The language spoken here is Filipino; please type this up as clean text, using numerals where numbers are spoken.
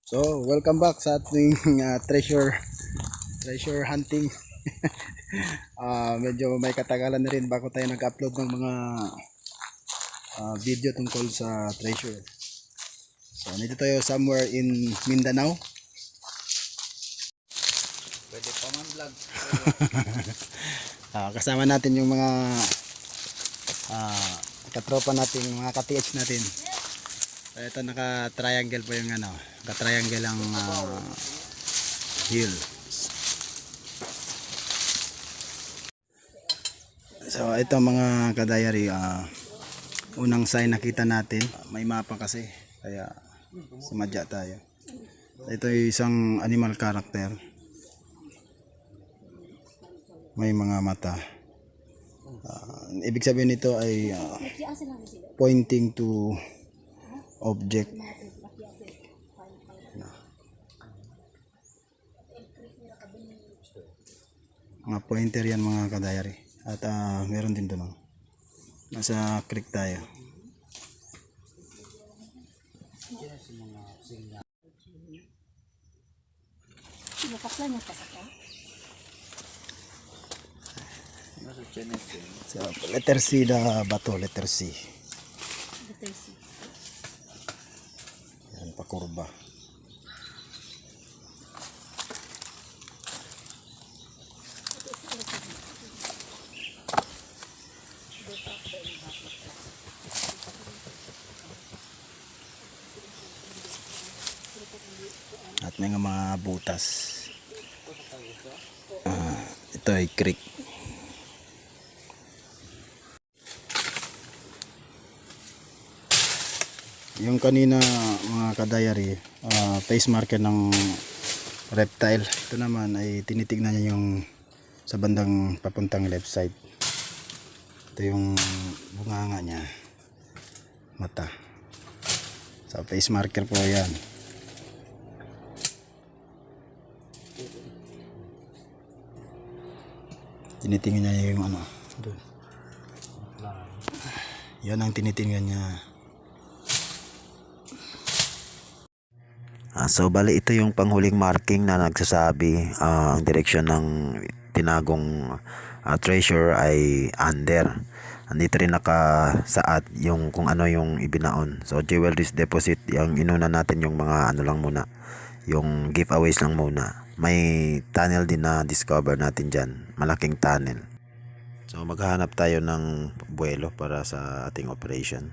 So, welcome back sa ating treasure hunting. Medyo may katagalan na rin bago tayo nag-upload ng mga video tungkol sa treasure. So, nandito tayo somewhere in Mindanao. Pwede pa man vlog. Kasama natin yung mga katropa natin, mga ka-TH natin. So, ito naka-triangle po yung naka-triangle ang hill. So ito mga kadayari, unang sign nakita natin, may mapa kasi kaya sumadya tayo. Ito ay isang animal character, may mga mata. Ibig sabihin nito ay pointing to object. Mga pointer yan mga kadayari. At meron din doon. Nasa creek tayo. So, letter C na bato, letter C. Yan, pakurba. At may mga butas. Ito ay creek. Yung kanina mga kadayari, face marker ng reptile. Ito naman ay tinitignan niya yung sa bandang papuntang left side. Ito yung bunganga niya, mata. So face marker po yan. Tinitingnan niya yung doon. Yan ang tinitingnan niya. So bali ito yung panghuling marking na nagsasabi ang direksyon ng tinagong treasure ay under. Andito rin nakasaad yung kung ano yung ibinaon. So jewelry deposit, yung inuna natin yung mga lang muna, yung giveaways lang muna. May tunnel din na discover natin dyan, malaking tunnel. So maghahanap tayo ng buwelo para sa ating operation.